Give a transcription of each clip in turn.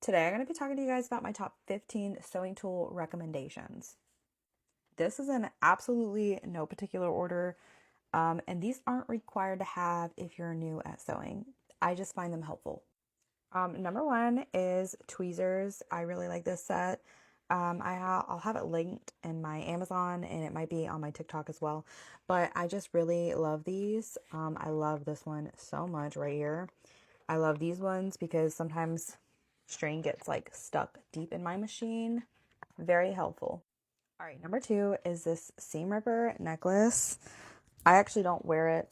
Today, I'm going to be talking to you guys about my top 15 sewing tool recommendations. This is in absolutely no particular order, and these aren't required to have if you're new at sewing. I just find them helpful. Number one is tweezers. I really like this set. I'll have it linked in my Amazon and it might be on my TikTok as well. But I just really love these. I love this one so much right here. I love these ones because sometimes string gets like stuck deep in my machine. Very helpful. All right, number two is this seam ripper necklace. I actually don't wear it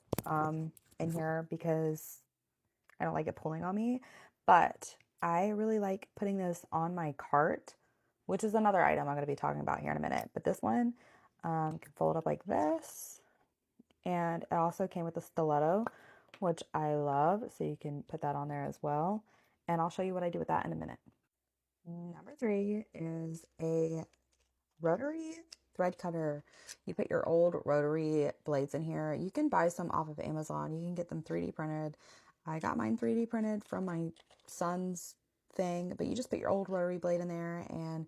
in here because I don't like it pulling on me, but I really like putting this on my cart, which is another item I'm going to be talking about here in a minute. But this one can fold up like this, and it also came with a stiletto, which I love, so you can put that on there as well. And I'll show you what I do with that in a minute. Number three is a rotary thread cutter. You put your old rotary blades in here. You can buy some off of Amazon. You can get them 3D printed. I got mine 3D printed from my son's thing, but you just put your old rotary blade in there and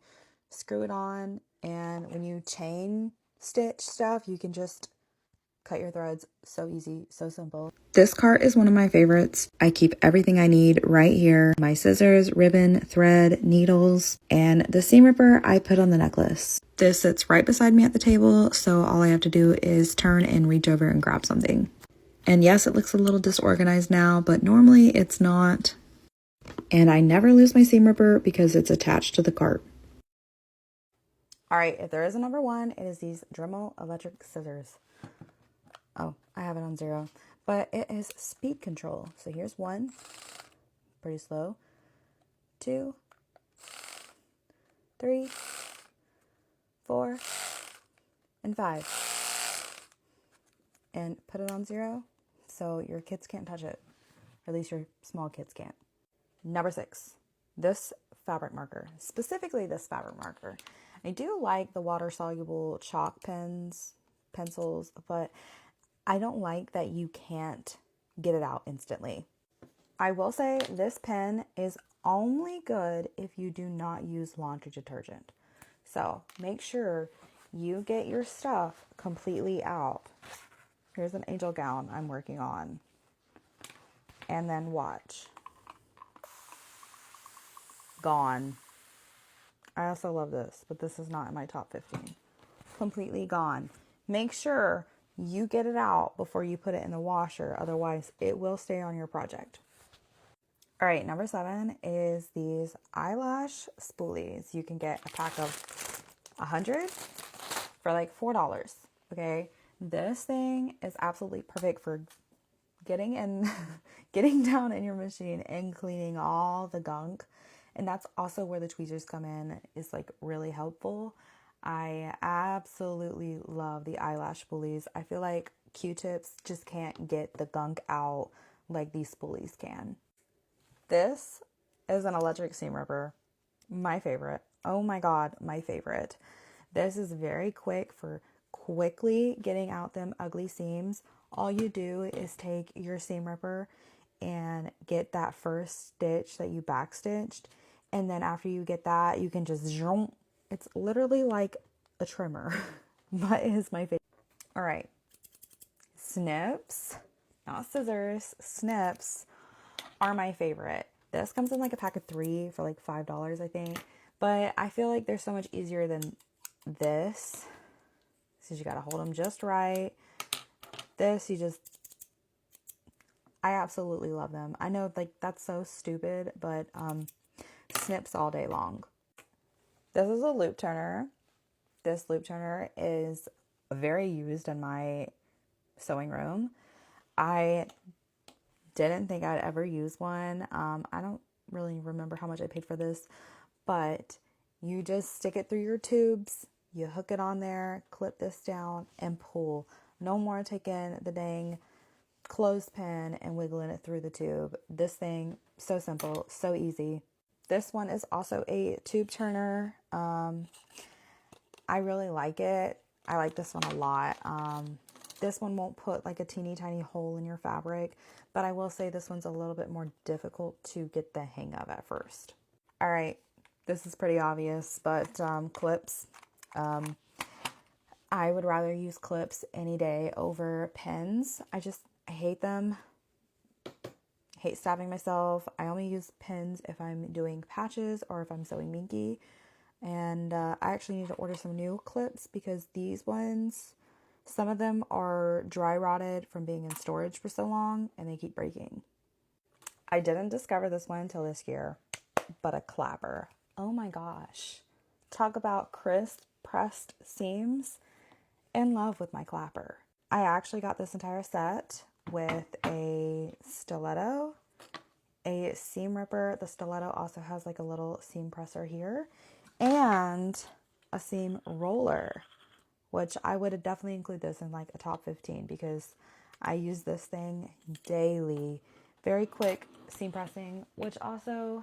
screw it on. And when you chain stitch stuff, you can just cut your threads. So easy, so simple. This cart is one of my favorites. I keep everything I need right here. My scissors, ribbon, thread, needles, and the seam ripper I put on the necklace. This sits right beside me at the table, so all I have to do is turn and reach over and grab something. And yes, it looks a little disorganized now, but normally it's not. And I never lose my seam ripper because it's attached to the cart. All right, if there is a number one, it is these Dremel electric scissors. Oh, I have it on 0, but it is speed control. So here's 1, pretty slow, 2, 3, 4, and 5. And put it on 0 so your kids can't touch it. Or at least your small kids can't. Number 6, this fabric marker, specifically this fabric marker. I do like the water-soluble chalk pencils, but I don't like that you can't get it out instantly. I will say this pen is only good if you do not use laundry detergent. So make sure you get your stuff completely out. Here's an angel gown I'm working on. And then watch. Gone. I also love this, but this is not in my top 15. Completely gone. Make sure you get it out before you put it in the washer. Otherwise, it will stay on your project. All right, number 7 is these eyelash spoolies. You can get a pack of 100 for like $4. Okay, this thing is absolutely perfect for getting in, getting down in your machine and cleaning all the gunk. And that's also where the tweezers come in, is like really helpful. I absolutely love the eyelash spoolies. I feel like Q-tips just can't get the gunk out like these spoolies can. This is an electric seam ripper. My favorite. Oh my God, my favorite. This is very quick for quickly getting out them ugly seams. All you do is take your seam ripper and get that first stitch that you backstitched. And then after you get that, you can just zoom. It's literally like a trimmer, but it is my favorite. All right. Snips, not scissors, snips are my favorite. This comes in like a pack of 3 for like $5, I think. But I feel like they're so much easier than this. Since you gotta hold them just right. This, I absolutely love them. I know like that's so stupid, but snips all day long. This is a loop turner. This loop turner is very used in my sewing room. I didn't think I'd ever use one. I don't really remember how much I paid for this, but you just stick it through your tubes, you hook it on there, clip this down, and pull. No more taking the dang clothespin and wiggling it through the tube. This thing, so simple, so easy. This one is also a tube turner. I really like it. I like this one a lot. This one won't put like a teeny tiny hole in your fabric, but I will say this one's a little bit more difficult to get the hang of at first. All right, this is pretty obvious, but clips. I would rather use clips any day over pins. I hate them. I hate stabbing myself. I only use pins if I'm doing patches or if I'm sewing minky. And I actually need to order some new clips because these ones, some of them are dry rotted from being in storage for so long and they keep breaking. I didn't discover this one until this year, but a clapper. Oh my gosh. Talk about crisp pressed seams. In love with my clapper. I actually got this entire set with a stiletto, a seam ripper. The stiletto also has like a little seam presser here, and a seam roller, which I would definitely include this in like a top 15 because I use this thing daily. Very quick seam pressing, which also,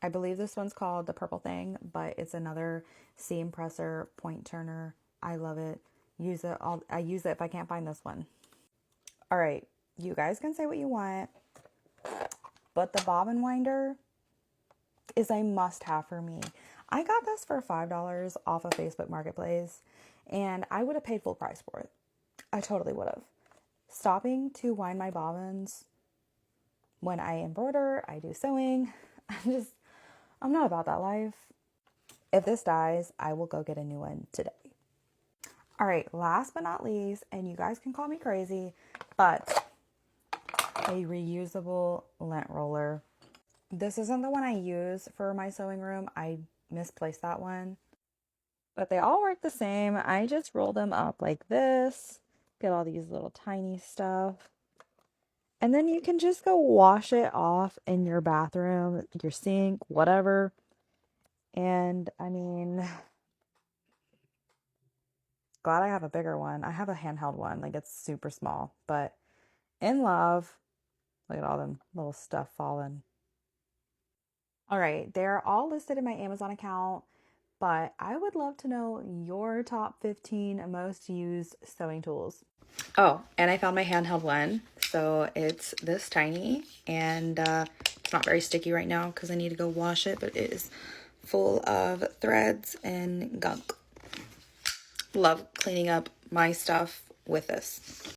I believe this one's called the purple thing, but it's another seam presser, point turner. I love it. I use it if I can't find this one. All right, you guys can say what you want, but the bobbin winder is a must-have for me. I got this for $5 off of Facebook Marketplace, and I would have paid full price for it. I totally would have. Stopping to wind my bobbins when I embroider, I do sewing. I'm not about that life. If this dies, I will go get a new one today. All right, last but not least, and you guys can call me crazy, but a reusable lint roller. This isn't the one I use for my sewing room. I misplaced that one. But they all work the same. I just roll them up like this, get all these little tiny stuff. And then you can just go wash it off in your bathroom, your sink, whatever. And I mean, glad I have a bigger one. I have a handheld one, like it's super small, but in love. Look at all them little stuff falling. All right, they're all listed in my Amazon account, but I would love to know your top 15 most used sewing tools. Oh, and I found my handheld one. So it's this tiny, and it's not very sticky right now because I need to go wash it, but it is full of threads and gunk. Love cleaning up my stuff with this.